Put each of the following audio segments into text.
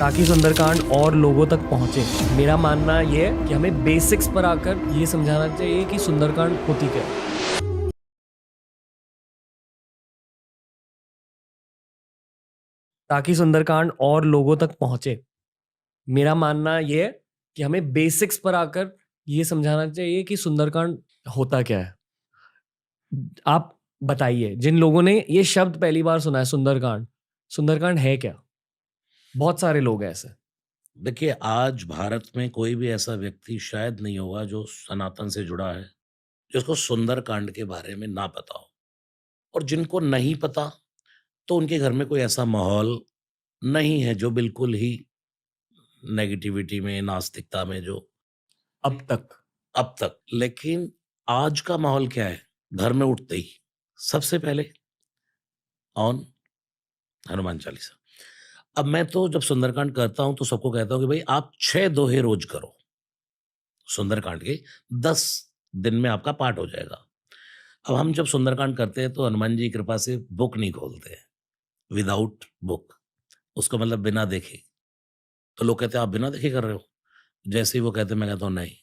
ताकि सुंदरकांड और लोगों तक पहुंचे। मेरा मानना ये है कि हमें बेसिक्स पर आकर ये समझाना चाहिए कि सुंदरकांड होती क्या है, ताकि सुंदरकांड और लोगों तक पहुंचे। मेरा मानना ये है कि हमें बेसिक्स पर आकर ये समझाना चाहिए कि सुंदरकांड होता क्या है। आप बताइए, जिन लोगों ने ये शब्द पहली बार सुना है, सुंदरकांड, सुंदरकांड है क्या? बहुत सारे लोग हैं ऐसे। देखिए, आज भारत में कोई भी ऐसा व्यक्ति शायद नहीं होगा जो सनातन से जुड़ा है, जिसको सुंदरकांड के बारे में ना पता हो। और जिनको नहीं पता, तो उनके घर में कोई ऐसा माहौल नहीं है जो बिल्कुल ही नेगेटिविटी में, नास्तिकता में जो अब तक। अब तक। लेकिन आज का माहौल क्या है? घर में उठते ही सबसे पहले ऑन हनुमान चालीसा। अब मैं तो जब सुंदरकांड करता हूँ, तो सबको कहता हूँ कि भई आप 6 दोहे रोज़ करो। सुंदरकांड के 10 दिन में आपका पाठ हो जाएगा। अब हम जब सुंदरकांड करते हैं, तो हनुमान जी की कृपा से बुक नहीं खोलते हैं, विदाउट बुक, उसको मतलब बिना देखे। तो लोग कहते हैं, "आप बिना देखे कर रहे हो?" जैसे ही वो कहते हैं, मैं कहता हूँ, "नहीं।"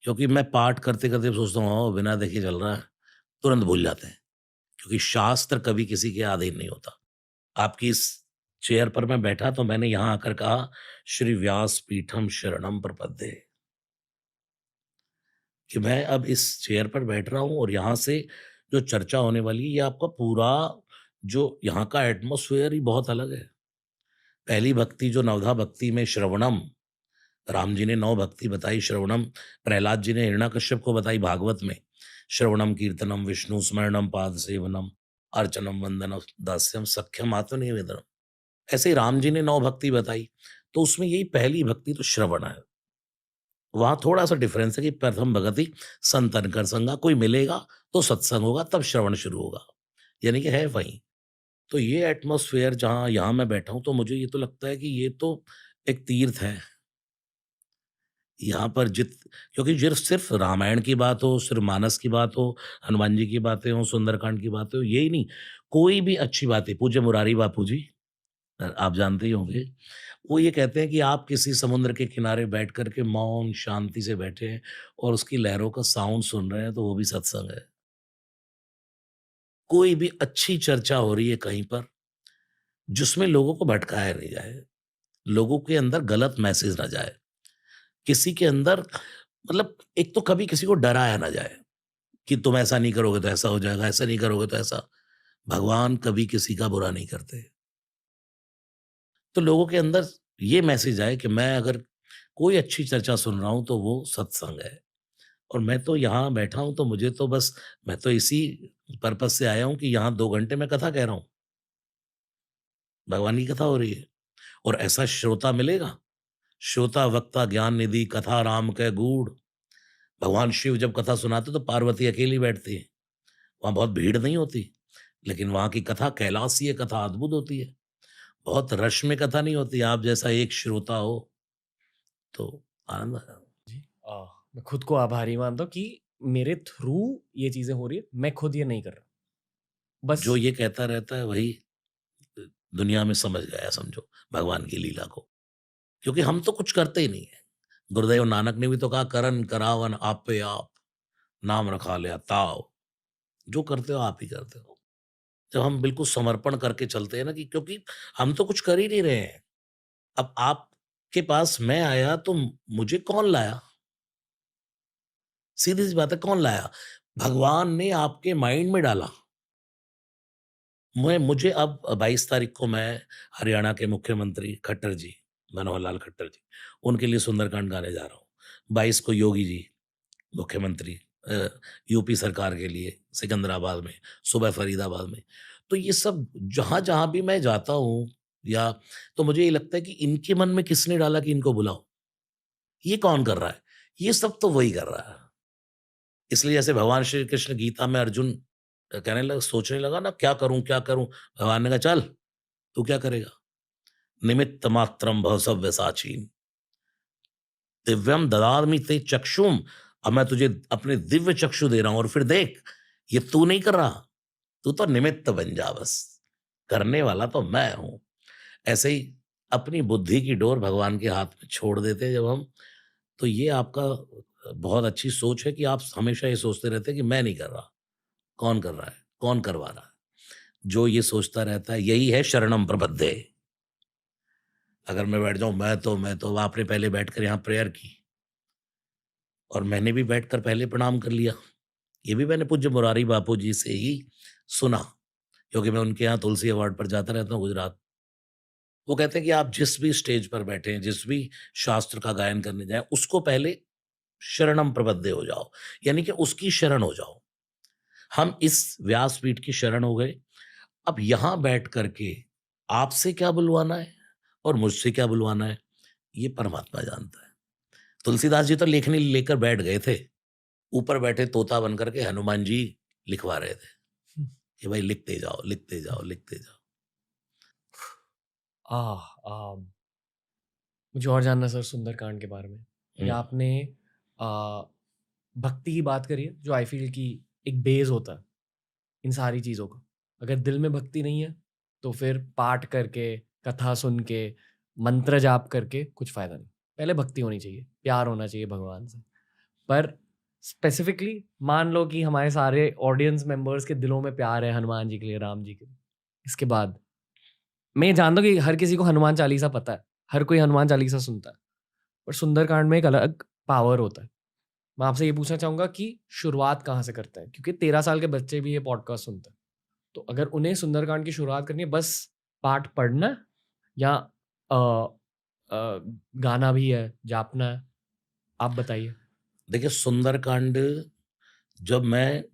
क्योंकि मैं पाठ करते-करते सोचता हूँ, "ओह! बिना देखे चल रहा है।" तुरंत भूल जाते हैं, क्योंकि शास्त्र कभी किसी के अधीन नहीं होता। आपकी इस चेयर पर मैं बैठा, तो मैंने यहाँ आकर कहा, "श्री व्यास पीठम शरणम प्रपद्ये।" कि मैं अब इस चेयर पर बैठ रहा हूँ और यहाँ से जो चर्चा होने वाली है, ये आपका पूरा जो यहाँ का एटमॉस्फेयर ही बहुत अलग है। पहली भक्ति जो नवधा भक्ति में श्रवणम, राम जी ने 9 भक्ति बताई श्रवणम, प्रहलाद जी ने हिरण्यकश्यप को बताई भागवत में। श्रवणम कीर्तनम विष्णु स्मरणम पाद सेवनम अर्चनम वंदनम दास्यम सख्यम आत्मनिवेदनम। ऐसे ही राम जी ने 9 भक्ति बताई, तो उसमें यही पहली भक्ति तो श्रवण है। वहाँ थोड़ा-सा डिफरेंस है कि प्रथम भगति संतन कर संगा, कोई मिलेगा तो सत्संग होगा, तब श्रवण शुरू होगा, यानी कि है वहीं। तो ये एटमॉस्फेयर जहाँ यहाँ मैं बैठा हूँ, तो मुझे ये तो लगता है कि ये तो एक तीर्थ है। यहाँ पर क्योंकि सिर्फ़ रामायण की बात हो, सिर्फ़ मानस की बात हो, हनुमान जी की बातें हों, सुंदरकांड की बातें हों, यही नहीं, कोई भी अच्छी बातें, पूज्य मुरारी बापू जी, आप जानते ही होंगे, वो ये कहते हैं कि आप किसी समुद्र के किनारे बैठ कर के मौन शांति से बैठे हैं और उसकी लहरों का साउंड सुन रहे हैं, तो वो भी सत्संग है। कोई भी अच्छी चर्चा हो रही है कहीं पर, जिसमें लोगों को भटकाया नहीं जाए, लोगों के अंदर गलत मैसेज ना जाए, किसी के अंदर मतलब एक तो कभी किसी को डराया ना जाए कि तुम ऐसा नहीं करोगे तो ऐसा हो जाएगा, ऐसा नहीं करोगे तो ऐसा। भगवान कभी किसी का बुरा नहीं करते। तो लोगों के अंदर ये मैसेज आए कि मैं अगर कोई अच्छी चर्चा सुन रहा हूँ, तो वो सत्संग है। और मैं तो यहाँ बैठा हूँ, तो मुझे तो बस मैं तो इसी पर्पज़ से आया हूँ कि यहाँ 2 घंटे मैं कथा कह रहा हूँ, भगवान की कथा हो रही है और ऐसा श्रोता मिलेगा, श्रोता वक्ता ज्ञान निधि कथा राम कै गूढ़। भगवान शिव जब कथा सुनाते तो पार्वती अकेली बैठती है, वहाँ बहुत भीड़ नहीं होती, लेकिन वहाँ की कथा कैलाशीय कथा अद्भुत होती है, बहुत रश में कथा नहीं होती, आप जैसा एक श्रोता हो, तो आनंद आया। जी। मैं खुद को आभारी मानता हूँ कि मेरे थ्रू ये चीज़ें हो रही है, मैं खुद ये नहीं कर रहा। बस। जो ये कहता रहता है वही दुनिया में समझ गया समझो भगवान की लीला को। क्योंकि हम तो कुछ करते ही नहीं है। गुरुदेव नानक ने भी तो कहा करन करावन आपे आप, नाम रखा लिया ताव। जो करते हो आप ही करते हो। जब हम बिल्कुल समर्पण करके चलते हैं ना कि क्योंकि हम तो कुछ कर ही नहीं रहे हैं। अब आपके पास मैं आया तो मुझे कौन लाया? सीधी-सी बात है कौन लाया? भगवान ने आपके माइंड में डाला। मुझे अब 22 तारीख को मैं हरियाणा के मुख्यमंत्री खट्टर जी, मनोहर लाल खट्टर जी, उनके लिए सुंदरकांड गाने जा रहा हूँ। 22 को योगी जी, मुख्यमंत्री अ, यूपी सरकार के लिए सिकंदराबाद में, सुबह फरीदाबाद में। तो ये सब जहाँ-जहाँ भी मैं जाता हूँ या तो मुझे ये लगता है कि इनके मन में किसने डाला कि इनको बुलाओ? ये कौन कर रहा है? ये सब तो वही कर रहा है। इसलिए जैसे भगवान श्री कृष्ण गीता में अर्जुन कहने लगा सोचने लगा ना क्या करूँ, क्या करूँ? भगवान ने कहा चल, तू क्या करेगा? निमित्त मात्रम भव सव्यसाचीन, दिव्यम ददामि ते चक्षुम। अब मैं तुझे अपने दिव्य चक्षु दे रहा हूँ और फिर देख, ये तू नहीं कर रहा, तू तो निमित्त बन जा बस, करने वाला तो मैं हूँ। ऐसे ही अपनी बुद्धि की डोर भगवान के हाथ में छोड़ देते हैं जब हम, तो ये आपका बहुत अच्छी सोच है कि आप हमेशा ये सोचते रहते हैं कि मैं नहीं कर रहा, कौन कर रहा है? कौन करवा रहा है? जो ये सोचता रहता है, यही है शरणम प्रपद्ये। अगर मैं बैठ जाऊँ मैं तो आपने पहले बैठकर यहाँ प्रेयर की और मैंने भी बैठकर पहले प्रणाम कर लिया। ये भी मैंने पूज्य मुरारी बापू जी से ही सुना, क्योंकि मैं उनके यहाँ तुलसी अवार्ड पर जाता रहता हूँ गुजरात। वो कहते हैं कि आप जिस भी स्टेज पर बैठे हैं, जिस भी शास्त्र का गायन करने जाएँ, उसको पहले शरणम प्रपद्ये हो जाओ, यानी कि उसकी शरण हो जाओ। हम इस व्यासपीठ की शरण हो गए। अब यहाँ बैठ कर के आपसे क्या बुलवाना है और मुझसे क्या बुलवाना है, ये परमात्मा जानता है। तुलसीदास जी तो लेखनी लेकर बैठ गए थे। ऊपर बैठे तोता बन कर के हनुमान जी लिखवा रहे थे कि भाई लिखते जाओ, लिखते जाओ, लिखते जाओ। आह आम, मुझे और जानना सर सुंदरकांड के बारे में कि हुँ, आपने आ, भक्ति की बात करी है, जो आई फील की एक बेस होता है इन सारी चीज़ों का। अगर दिल में भक्ति नहीं है तो फिर पाठ करके, कथा सुन के, मंत्र जाप करके कुछ फ़ायदा नहीं। पहले भक्ति होनी चाहिए, प्यार होना चाहिए भगवान से। पर स्पेसिफिकली मान लो कि हमारे सारे ऑडियंस मेंबर्स के दिलों में प्यार है हनुमान जी के लिए, राम जी के लिए। इसके बाद मैं ये जानता हूँ कि हर किसी को हनुमान चालीसा पता है, हर कोई हनुमान चालीसा सुनता है, पर सुंदरकांड में एक अलग पावर होता है। मैं आपसे ये पूछना चाहूँगा कि शुरुआत कहाँ से करते हैं? क्योंकि 13 साल के बच्चे भी ये पॉडकास्ट सुनते हैं। तो अगर उन्हें सुंदरकांड की शुरुआत करनी है, बस पाठ पढ़ना है या अ गाना भी है, जापना है? आप बताइए। देखिए सुंदरकांड जब मैं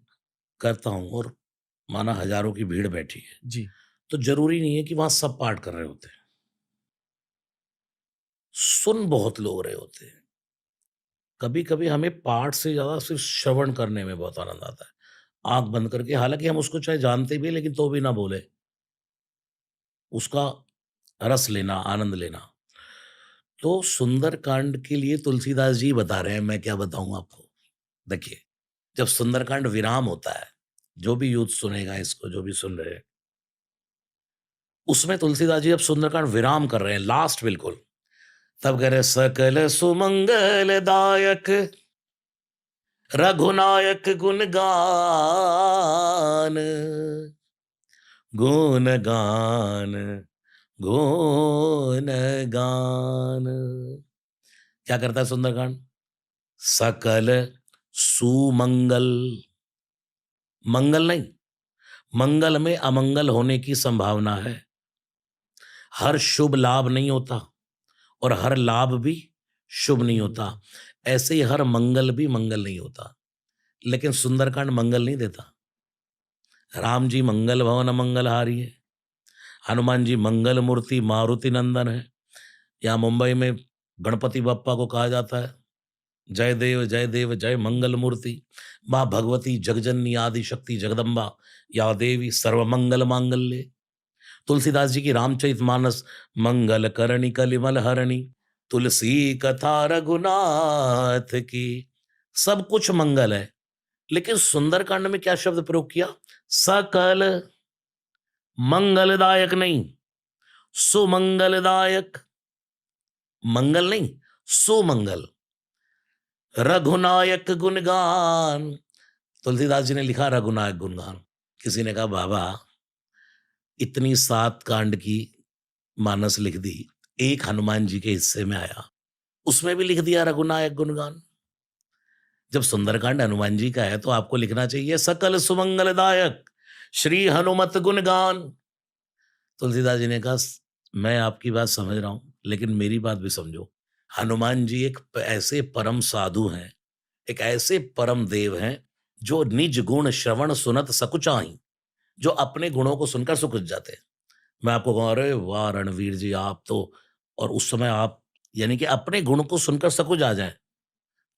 करता हूँ और माना हज़ारों की भीड़ बैठी है, जी। तो ज़रूरी नहीं है कि वहाँ सब पाठ कर रहे होते हैं। सुन बहुत लोग रहे होते हैं। कभी-कभी हमें पाठ से ज़्यादा सिर्फ़ श्रवण करने में बहुत आनंद आता है। आँख बंद करके, हालाँकि हम उसको चाहे जानते भी हैं लेकिन तो भी ना बोले, उसका रस लेना, आनंद लेना। तो सुंदरकांड के लिए तुलसीदास जी बता रहे हैं, मैं क्या बताऊँ आपको। देखिए, जब सुंदरकांड विराम होता है, जो भी यूथ सुनेगा इसको, जो भी सुन रहे हैं, उसमें तुलसीदास जी जब सुंदरकांड विराम कर रहे हैं, लास्ट बिल्कुल, तब कह रहे हैं, सकल सुमंगलदायक रघुनायक गुण गान, गुण गान, गुण गान। क्या करता है सुंदरकांड? सकल सुमंगल, मंगल नहीं, मंगल में अमंगल होने की संभावना है। हर शुभ लाभ नहीं होता और हर लाभ भी शुभ नहीं होता। ऐसे ही हर मंगल भी मंगल नहीं होता। लेकिन सुंदरकांड मंगल नहीं देता। राम जी मंगल भवन मंगलहारी है। हनुमान जी मंगल मूर्ति मारुति नंदन है। यहाँ मुंबई में गणपति बप्पा को कहा जाता है जय देव जय मंगल मूर्ति। माँ भगवती जगजननी आदि शक्ति जगदम्बा या देवी सर्वमंगल मांगल्ये। तुलसीदास जी की रामचरितमानस मंगल करणी कलिमल हरणी, तुलसी कथा रघुनाथ की। सब कुछ मंगल है, लेकिन सुंदरकांड में क्या शब्द प्रयोग किया? सकल मंगलदायक नहीं, सुमंगलदायक। मंगल नहीं, सुमंगल। रघुनायक गुणगान। तुलसीदास जी ने लिखा रघुनायक गुणगान। किसी ने कहा बाबा इतनी 7 कांड की मानस लिख दी, एक हनुमान जी के हिस्से में आया, उसमें भी लिख दिया रघुनायक गुणगान। जब सुंदरकांड हनुमान जी का है तो आपको लिखना चाहिए सकल सुमंगलदायक श्री हनुमत गुणगान। तुलसीदास जी ने कहा मैं आपकी बात समझ रहा हूं, लेकिन मेरी बात भी समझो। हनुमान जी एक ऐसे परम साधु हैं, एक ऐसे परम देव हैं जो निज गुण श्रवण सुनत सकुचाई, जो अपने गुणों को सुनकर सुकुच जाते हैं। मैं आपको कहूँ अरे वाह रणवीर जी आप तो, और उस समय आप यानी कि अपने गुण को सुनकर सकुच आ जाएं,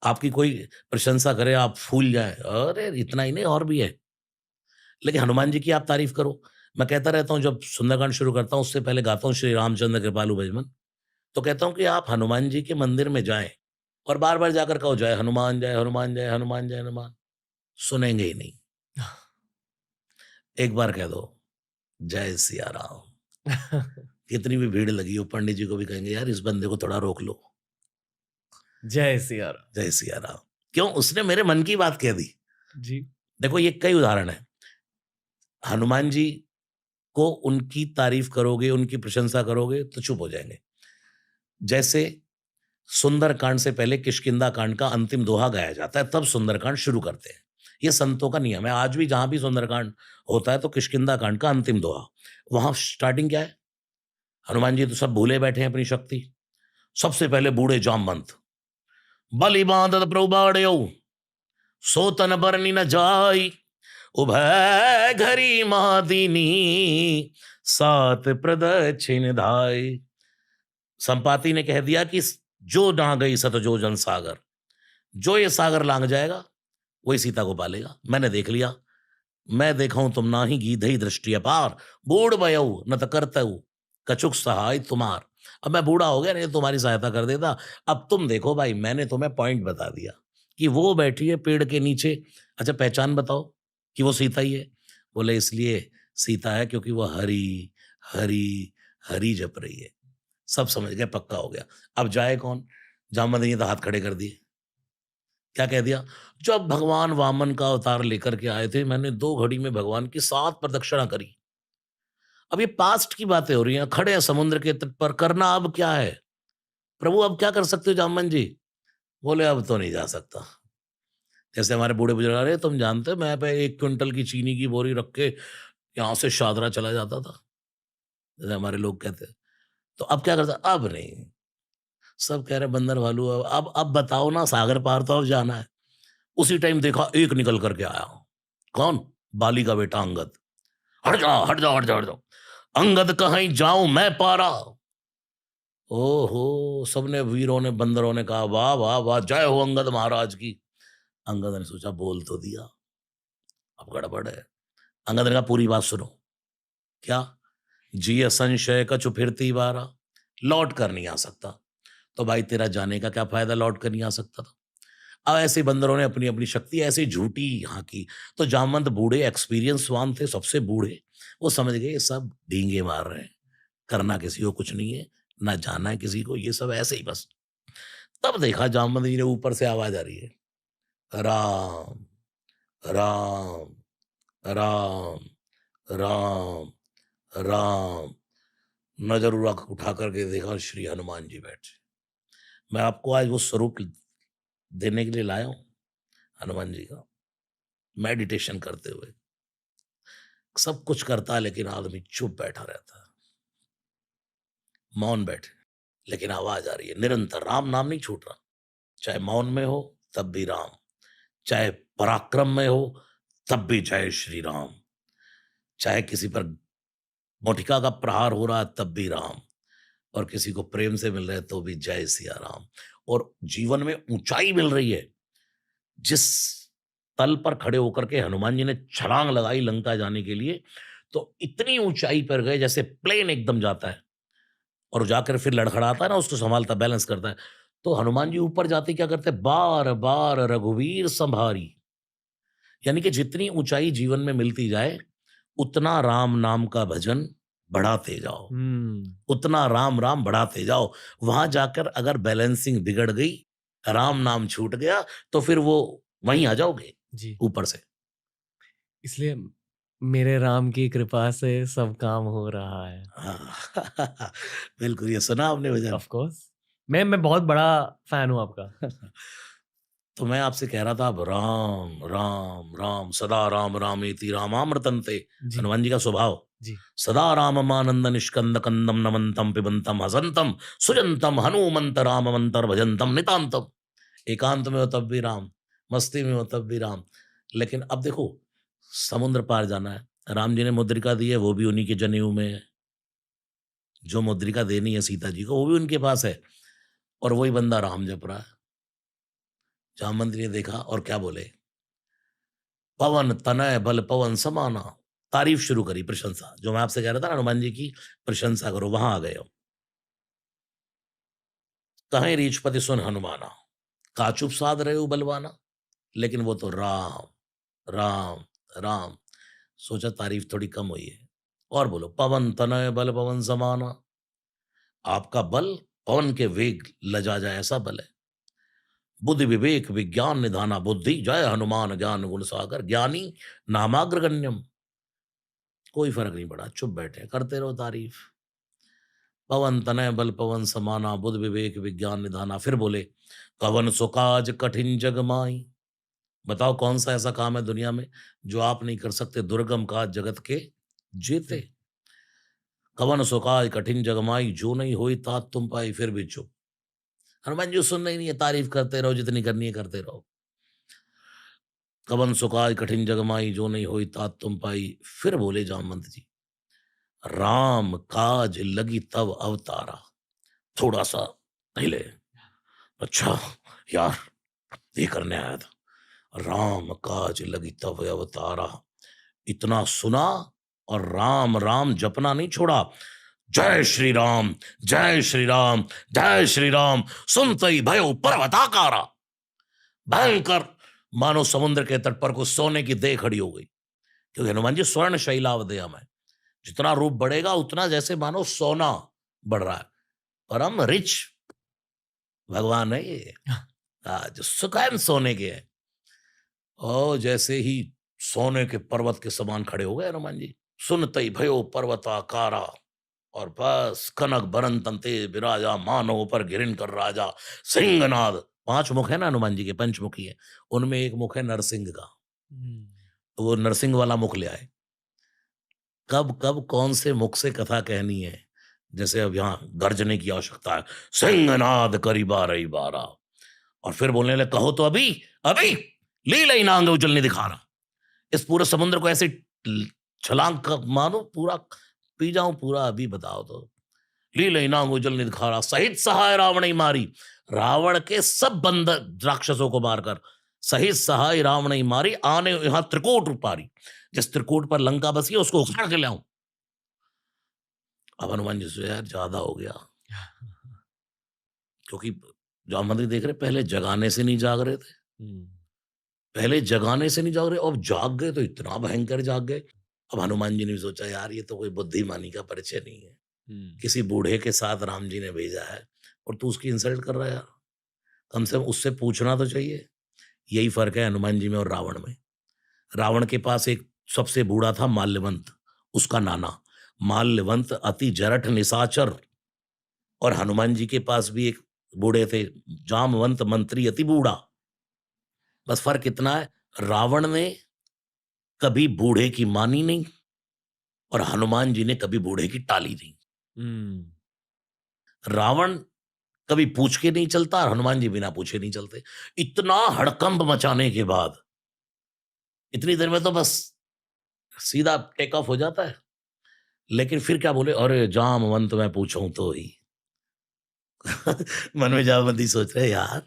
आपकी कोई प्रशंसा करे आप फूल जाएं, अरे इतना ही नहीं और भी है। लेकिन हनुमान जी की आप तारीफ करो। मैं कहता रहता हूँ जब सुंदरकांड शुरू करता हूँ उससे पहले गाता हूँ श्री रामचंद्र कृपालु भजमन। तो कहता हूँ कि आप हनुमान जी के मंदिर में जाएं और बार बार जाकर कहो जय हनुमान जय हनुमान जय हनुमान जय हनुमान, सुनेंगे ही नहीं। एक बार कह दो जय सिया राम, कितनी भी भीड़ लगी हो, पंडित जी को भी कहेंगे यार इस बंदे को थोड़ा रोक लो। जय सिया राम। जय सिया राम। क्यों? उसने मेरे मन की बात कह दी। जी। देखो ये कई उदाहरण है। हनुमान जी को उनकी तारीफ करोगे, उनकी प्रशंसा करोगे तो चुप हो जाएंगे। जैसे सुंदरकांड से पहले किष्किंधा कांड का अंतिम दोहा गाया जाता है, तब सुंदरकांड शुरू करते हैं। ये संतों का नियम है। आज भी जहां भी सुंदरकांड होता है तो किष्किंधा कांड का अंतिम दोहा, वहां स्टार्टिंग क्या है? हनुमान जी तो सब भूले बैठे हैं अपनी शक्ति। सबसे पहले बूढ़े जामवंत, बलि बांधत प्रभु बाड़यो, सो तन बरनी न जाई, उभय घरी महादीनी, सात प्रदक्षिण धाई। संपाति ने कह दिया कि जो ना गई सतजोजन सागर, जो ये सागर लांग जाएगा वही सीता को पालेगा। मैंने देख लिया, मैं देखा हूं तुम ना ही गीधई दृष्टि अपार, बूढ़ बयऊ न त करतऊ, कछुक सहाय तुम्हार। अब मैं बूढ़ा हो गया, नहीं तो तुम्हारी सहायता कर देता। अब तुम देखो भाई, मैंने तुम्हें पॉइंट बता दिया कि वो बैठी है पेड़ के नीचे। अच्छा पहचान बताओ कि वो सीता ही है। बोले इसलिए सीता है क्योंकि वो हरी हरी हरी जप रही है। सब समझ गए, पक्का हो गया। अब जाए कौन? जामवंत ने तो हाथ खड़े कर दिए। क्या कह दिया? जब भगवान वामन का अवतार लेकर के आए थे, मैंने 2 घड़ी में भगवान की 7 प्रदक्षिणा करी। अब ये पास्ट की बातें हो रही हैं, खड़े हैं समुद्र के तट पर, करना अब क्या है? प्रभु अब क्या कर सकते हो जामवंत जी? बोले अब तो नहीं जा सकता। जैसे हमारे बूढ़े बुजुर्ग, अरे तुम जानते हो मैं पे 1 क्विंटल की चीनी की बोरी रख के यहाँ से शादरा चला जाता था। जैसे हमारे लोग कहते हैं। तो अब क्या करता? अब नहीं। सब कह रहे बंदर भालू, अब बताओ ना, सागर पार तो अब जाना है। उसी टाइम देखा एक निकल करके आया। कौन? बाली का बेटा अंगद। हट जाओ हट जाओ हट जाओ हट जाओ, अंगद कहीं जाऊं मैं पारा। ओहो, सबने वीरों ने बंदरों ने कहा वाह वाह वाह, जय हो अंगद महाराज की। अंगद ने सोचा बोल तो दिया, अब गड़बड़ है। अंगद ने कहा पूरी बात सुनो। क्या? जिय संशय कछु फिरती बारा, लौट कर नहीं आ सकता। तो भाई तेरा जाने का क्या फायदा, लौट कर नहीं आ सकता था। अब ऐसे बंदरों ने अपनी अपनी शक्ति ऐसे झूठी यहाँ की। तो जामवंत बूढ़े एक्सपीरियंसवान थे, सबसे बूढ़े। वो समझ गए ये सब डींगे मार रहे हैं, करना किसी को कुछ नहीं है, ना जाना है किसी को, ये सब ऐसे ही बस। तब देखा जामवंत जी ने ऊपर से आवाज आ रही है, राम राम राम राम राम। नजर उठा करके देखा श्री हनुमान जी बैठे। मैं आपको आज वो स्वरूप देने के लिए लाया हूं, हनुमान जी का। मेडिटेशन करते हुए सब कुछ करता है लेकिन आदमी चुप बैठा रहता है, मौन बैठे, लेकिन आवाज आ रही है निरंतर, राम नाम नहीं छूट रहा। चाहे मौन में हो तब भी राम, चाहे पराक्रम में हो तब भी जय श्री राम, चाहे किसी पर मोटिका का प्रहार हो रहा है तब भी राम, और किसी को प्रेम से मिल रहा है तो भी जय सिया राम। और जीवन में ऊंचाई मिल रही है, जिस तल पर खड़े होकर के हनुमान जी ने छलांग लगाई लंका जाने के लिए, तो इतनी ऊंचाई पर गए जैसे प्लेन एकदम जाता है और जाकर फिर लड़खड़ाता है ना, उसको संभालता बैलेंस करता है। तो हनुमान जी ऊपर जाते क्या करते? बार बार रघुवीर संभारी। यानी कि जितनी ऊंचाई जीवन में मिलती जाए उतना राम नाम का भजन बढ़ाते जाओ, हम्म। उतना राम राम बढ़ाते जाओ। वहां जाकर अगर बैलेंसिंग बिगड़ गई, राम नाम छूट गया, तो फिर वो वहीं आ जाओगे जी। ऊपर से। इसलिए मेरे राम की कृपा से सब काम हो रहा है। हाँ, बिल्कुल, ये सुना आपने भजन? Of course. मैं बहुत बड़ा फैन हूँ आपका। तो मैं आपसे कह रहा था, अब राम राम राम सदा राम रामेति रामामृतंते। जी। हनुमान जी का स्वभाव जी। सदा राममानंद निष्कंद कंदम नमंतम पिबंतम हसंतम सुजंतम हनुमंत राममंतर भजंतम नितांतम। एकांत में हो तब भी राम, मस्ती में हो तब भी राम। लेकिन अब देखो, समुद्र पार जाना है, राम जी ने मुद्रिका दी है, वो भी उन्हीं के जनेऊ में है। जो मुद्रिका देनी है सीता जी को वो भी उनके पास है, और वही बंदा राम जप रहा है। जामवंत ने देखा और क्या बोले, पवन तनय बल पवन समाना। तारीफ शुरू करी, प्रशंसा, जो मैं आपसे कह रहा था ना, हनुमान जी की प्रशंसा करो, वहां आ गए हो। कहीं रीछपति सुन हनुमाना, का चुप साध रहे हो बलवाना। लेकिन वो तो राम राम राम। सोचा तारीफ थोड़ी कम हुई है, और बोलो, पवन तनय बल पवन समाना। आपका बल पवन के वेग लजा जाए ऐसा बल है। बुद्धि विवेक विज्ञान निधाना बुद्धि जय हनुमान ज्ञान गुण सागर ज्ञानी नामाग्रगण्यम। कोई फर्क नहीं पड़ा, चुप बैठे करते रहो तारीफ। पवन तनय बल पवन समाना बुद्ध विवेक विज्ञान निधाना। फिर बोले कवन सुकाज कठिन जग माई। बताओ कौन सा ऐसा काम है दुनिया में जो आप नहीं कर सकते, दुर्गम काज जगत के जेते। कवन सुकाज कठिन जग माई जो नहीं होई तात तुम पाई। फिर भी चुप। हनुमान जी सुनना ही नहीं है, तारीफ करते रहो जितनी करनी है करते रहो। कवन सुकाज कठिन जग माई जो नहीं होई तात तुम पाई। फिर बोले जामवंत जी राम काज लगी तब अवतारा। थोड़ा सा हिले। अच्छा यार ये करने आया था। राम काज लगी तब अवतारा। इतना सुना और राम राम जपना नहीं छोड़ा। जय श्री राम जय श्री राम जय श्री राम सुनते ही भयो पर्वताकारा। भयंकर मानो समुद्र के तट पर कुछ सोने की देह खड़ी हो गई। क्योंकि हनुमान जी स्वर्ण शैलावदेह में जितना रूप बढ़ेगा उतना जैसे मानो सोना बढ़ रहा है। परम रिच भगवान है ये। जो सुखैन सोने के है। और जैसे ही सोने के पर्वत के समान खड़े हो गए हनुमान जी। सुनते ही भयो पर्वताकारा। और बस कनक बरन तंते विराजा मानो पर गिरिन कर राजा। सिंहनाद। 5 मुख है ना हनुमान जी के, पंचमुखी है। उनमें एक मुख है नरसिंह का। तो वो नरसिंह वाला मुख ले आए। कब कब कौन से मुख से कथा कहनी है। जैसे अब यहाँ गर्जने की आवश्यकता है। सिंहनाद करी बारही बारा। और फिर बोलने लगे कहो तो अभी अभी लीला ही नांग उजल नहीं दिखा रहा। इस पूरे समुद्र को ऐसे छलांग मानो पूरा पी जाऊं पूरा अभी बताओ तो। लीला ही नांग उजल नहीं दिखा रहा सहित सहाय रावण ही मारी। रावण के सब बंदर राक्षसों को मारकर सहित सहाय रावण ही मारी। आने यहां त्रिकूट उपारी। जिस त्रिकूट पर लंका बसी है उसको उखाड़ के लाऊं। अब हनुमान जी से यार ज्यादा हो गया। क्योंकि जामवंत जी देख रहे पहले जगाने से नहीं जाग रहे थे। पहले जगाने से नहीं जाग रहे, अब जाग गए तो इतना भयंकर जाग गए। अब हनुमान जी ने भी सोचा यार ये तो कोई बुद्धिमानी का परिचय नहीं है। किसी बूढ़े के साथ राम जी ने भेजा है और तू उसकी इंसल्ट कर रहा है यार। कम से कम उससे पूछना तो चाहिए। यही फर्क है हनुमान जी में और रावण में। रावण के पास एक सबसे बूढ़ा था माल्यवंत, उसका नाना। माल्यवंत अति जरठ निशाचर। और हनुमान जी के पास भी एक बूढ़े थे, जामवंत मंत्री अति बूढ़ा। बस फर्क इतना है, रावण ने कभी बूढ़े की मानी नहीं और हनुमान जी ने कभी बूढ़े की टाली नहीं। रावण कभी पूछ के नहीं चलता और हनुमान जी बिना पूछे नहीं चलते। इतना हड़कंप मचाने के बाद इतनी देर में तो बस सीधा टेक ऑफ हो जाता है। लेकिन फिर क्या बोले, अरे जामवंत मैं पूछूं तो ही। मन में जामवंत ही सोच रहे यार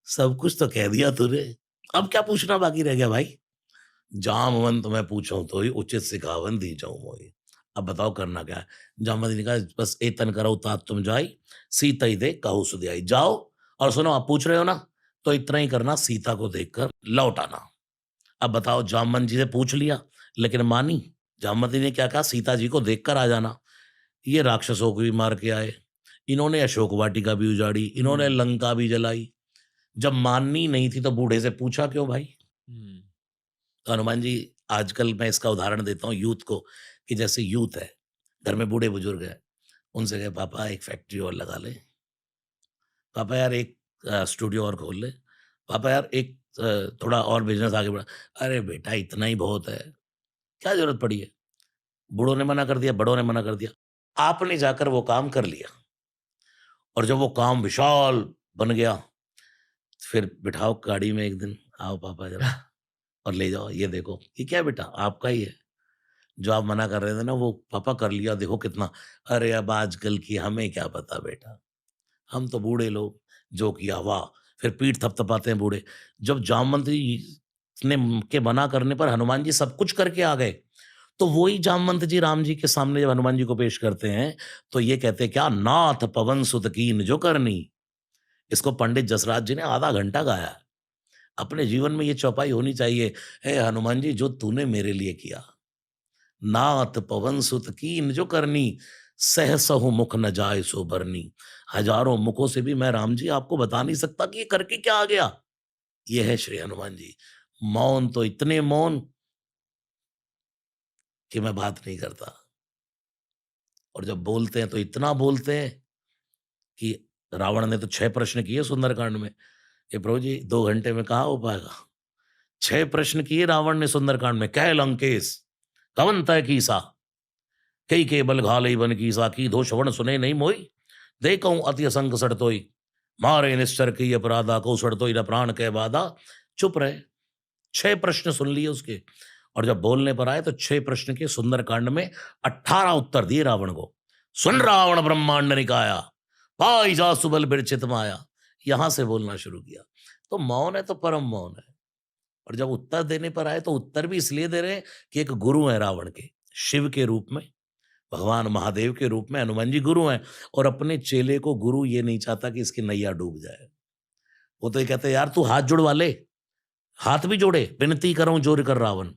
सब कुछ तो कह दिया तूने, अब क्या पूछना बाकी रह गया भाई। जामवंत मैं पूछूं तो ही उचित सिखावन दी जाऊं मोही। अब बताओ करना क्या है। जामवंत ने कहा बस ए तन करो तात तुम जाई सीता ही दे कहू सुधियाई। जाओ और सुनो आप पूछ रहे हो ना तो इतना ही करना, सीता को देखकर लौट आना। अब बताओ जामवंत जी से पूछ लिया लेकिन मानी। जामवंत जी ने क्या कहा, सीता जी को देखकर आ जाना। ये राक्षसों को भी मार के आए, इन्होंने अशोक वाटिका भी उजाड़ी, इन्होंने लंका भी जलाई। जब माननी नहीं थी तो बूढ़े से पूछा क्यों भाई। तो हनुमान जी आजकल मैं इसका उदाहरण देता हूँ यूथ को, कि जैसे यूथ है घर में बूढ़े बुजुर्ग है, उनसे कहे पापा एक फैक्ट्री और लगा ले, पापा यार एक स्टूडियो और खोल ले, पापा यार एक थोड़ा और बिजनेस आगे बढ़ा। अरे बेटा इतना ही बहुत है, क्या जरूरत पड़ी है। बूढ़ों ने मना कर दिया, बड़ों ने मना कर दिया, आपने जाकर वो काम कर लिया। और जब वो काम विशाल बन गया फिर बिठाओ गाड़ी में एक दिन, आओ पापा जरा और ले जाओ, ये देखो ये क्या है बेटा आपका ही है। जो आप मना कर रहे थे ना वो पापा कर लिया, देखो कितना। अरे अब आजकल की हमें क्या पता बेटा, हम तो बूढ़े लोग जो किया वाह। फिर पीठ थपथपाते हैं बूढ़े। जब जामवंत जी ने के मना करने पर हनुमान जी सब कुछ करके आ गए, तो वही जामवंत जी राम जी के सामने जब हनुमान जी को पेश करते हैं तो ये कहते हैं क्या, नाथ पवन सुत कीन जो करनी। इसको पंडित जसराज जी ने आधा घंटा गाया है। अपने जीवन में ये चौपाई होनी चाहिए, हे हनुमान जी जो तूने मेरे लिए किया। नाथ पवन सुत कीन जो करनी सहसहु मुख न जाय सो बरनी। हजारों मुखों से भी मैं राम जी आपको बता नहीं सकता कि ये करके क्या आ गया। ये है श्री हनुमान जी। मौन तो इतने मौन कि मैं बात नहीं करता, और जब बोलते हैं तो इतना बोलते हैं कि रावण ने तो 6 प्रश्न किए सुंदरकांड में। ये प्रभु जी 2 घंटे में कहाँ हो पाएगा? 6 प्रश्न किए रावण ने सुंदरकांड में। कह लंकेश कवन तय कीसा, कई के बल घालई बन कीसा, की धो श्रवण सुने नहीं मोई, देखऊं अति असंग सड़तोई, मारे निश्चर की अपराधा को सड़तोई न प्राण के बाधा। चुप रहे। 6 प्रश्न सुन लिए उसके, और जब बोलने पर आए तो 6 प्रश्न के सुंदरकांड में 18 उत्तर दिए रावण को। सुन रावण ब्रह्मांड निकाया, पाई जा सुबल बिरचित माया। यहां से बोलना शुरू किया। तो मौन है तो परम मौन है। और जब उत्तर देने पर आए तो उत्तर भी इसलिए दे रहे हैं कि एक गुरु है रावण के, शिव के रूप में, भगवान महादेव के रूप में हनुमान जी गुरु हैं। और अपने चेले को गुरु ये नहीं चाहता कि इसकी नैया डूब जाए। वो तो ये कहते हैं, यार तू हाथ जुड़वा ले। हाथ भी जोड़े, विनती कर रहा हूं जोर कर रावण,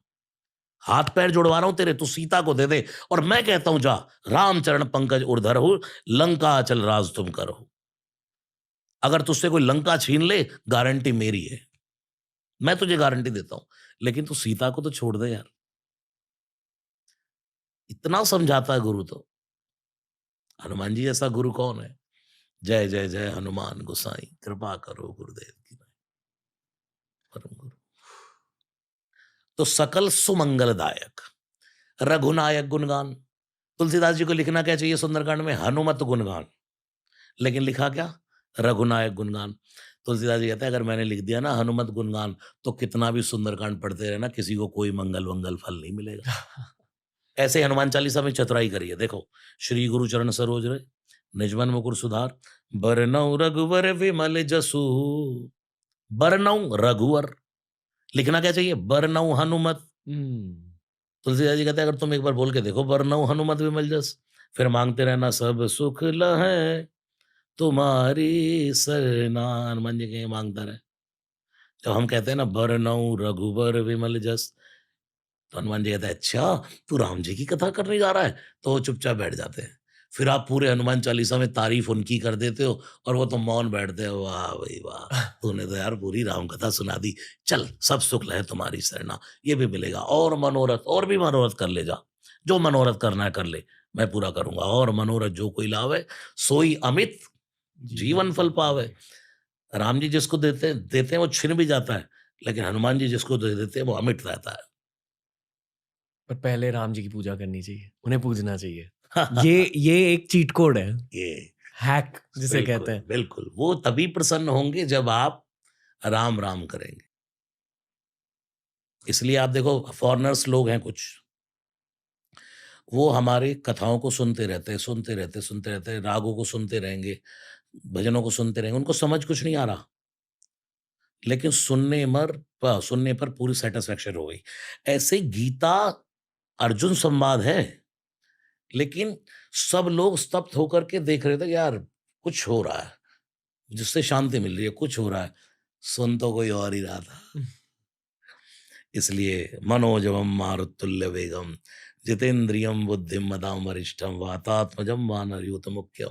हाथ पैर जुड़वा रहा हूं तेरे, तू सीता को दे दे। और मैं कहता हूं जा, रामचरण पंकज उर्धर हो, लंका चल राज तुम करो। अगर तुझसे कोई लंका छीन ले, गारंटी मेरी है, मैं तुझे गारंटी देता हूं, लेकिन तू सीता को तो छोड़ दे यार। इतना समझाता है गुरु तो। हनुमान जी जैसा गुरु कौन है? जय जय जय हनुमान गोसाई, कृपा करो गुरुदेव की नाई। परम गुरु तो सकल सुमंगलदायक, रघुनायक गुणगान। तुलसीदास जी को लिखना क्या चाहिए सुंदरकांड में? हनुमत गुणगान। लेकिन लिखा क्या? रघुनायक गुणगान। तुलसीदास जी कहते हैं, अगर मैंने लिख दिया ना हनुमत गुणगान, तो कितना भी सुंदरकांड पढ़ते रहना, किसी को कोई मंगल वंगल फल नहीं मिलेगा। ऐसे हनुमान चालीसा में चतुराई करिए। देखो, श्री गुरु चरण सरोज रहे, निजमन मुकुर सुधार, बरनऊ रघुवर विमल जसु। बरनऊ रघुवर, लिखना क्या चाहिए? बरनऊ हनुमत। तुलसीदास जी कहते हैं, अगर तुम एक बार बोल के देखो बरनऊ हनुमत विमल जस, फिर मांगते रहना सब सुख लहै तुम्हारी सरना। हनुमान जी के मांगता रहे। जब हम कहते हैं ना बरनऊ रघुवर विमल जस, तो हनुमान जी कहते हैं, अच्छा तू राम जी की कथा करने जा रहा है? तो वो चुपचाप बैठ जाते हैं। फिर आप पूरे हनुमान चालीसा में तारीफ उनकी कर देते हो, और वो तो मौन बैठते हो। वाह भाई वाह, तूने तो यार पूरी राम कथा सुना दी। चल सब सुख लहे तुम्हारी सरना, ये भी मिलेगा। और मनोरथ, और भी मनोरथ कर ले जा, जो मनोरथ करना है कर ले, मैं पूरा करूंगा। और मनोरथ जो कोई लावे, सोई अमित जीवन फल पावे। राम जी जिसको देते हैं वो छिन भी जाता है, लेकिन हनुमान जी जिसको दे देते हैं वो अमिट रहता है। पर पहले राम जी की पूजा करनी चाहिए, उन्हें पूजना चाहिए। ये एक चीट कोड है, ये हैक जिसे बिल्कुल, कहते हैं। बिल्कुल। वो तभी प्रसन्न होंगे जब आप राम राम करेंगे। इसलिए आप देखो, फॉरेनर्स लोग हैं कुछ, वो हमारी कथाओं को सुनते रहते हैं, सुनते रहते हैं, सुनते रहते हैं, रागों को सुनते रहेंगे, भजनों को सुनते रहेंगे, उनको समझ कुछ नहीं आ रहा, लेकिन सुनने पर पूरी सैटिस्फैक्शन हो गई। ऐसे गीता अर्जुन संवाद है, लेकिन सब लोग स्तब्ध होकर के देख रहे थे, यार कुछ हो रहा है, जिससे शांति मिल रही है, कुछ हो रहा है। सुन तो कोई और ही रहा था। इसलिए मनोजवम मारुतुल्य वेगम, जितेंद्रियम बुद्धिम मदाम वरिष्ठम, वातात्मजम वानरयूत मुख्यम,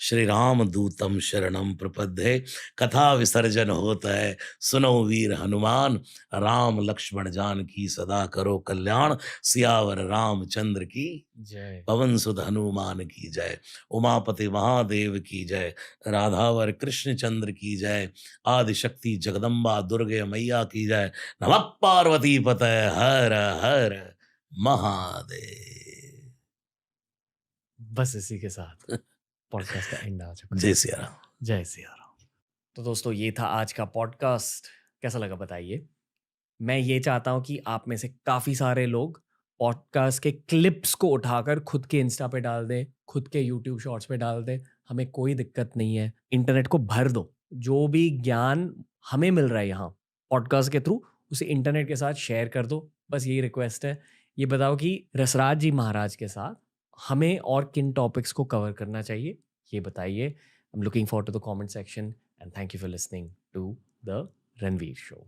श्री राम दूतम शरणम प्रपद्ये। कथा विसर्जन होता है, सुनो वीर हनुमान, राम लक्ष्मण जान की सदा करो कल्याण। सियावर रामचंद्र की जय। पवन सुत हनुमान की जय। उमापति महादेव की जय। राधावर कृष्ण चंद्र की जय। आदिशक्ति जगदम्बा दुर्गे मैया की जय। नमः पार्वती पतये हर हर महादेव। बस इसी के साथ पॉडकास्ट का एंड आ चुका है। जय सिया राम। जय सिया राम। तो दोस्तों, ये था आज का पॉडकास्ट। कैसा लगा बताइए। मैं ये चाहता हूँ कि आप में से काफ़ी सारे लोग पॉडकास्ट के क्लिप्स को उठाकर खुद के इंस्टा पे डाल दें, खुद के यूट्यूब शॉर्ट्स पे डाल दें। हमें कोई दिक्कत नहीं है, इंटरनेट को भर दो। जो भी ज्ञान हमें मिल रहा है यहाँ पॉडकास्ट के थ्रू, उसे इंटरनेट के साथ शेयर कर दो। बस यही रिक्वेस्ट है। ये बताओ कि रसराज जी महाराज के साथ हमें और किन टॉपिक्स को कवर करना चाहिए, ये बताइए। I am looking for to the comment section and thank you for listening to the Ranveer show.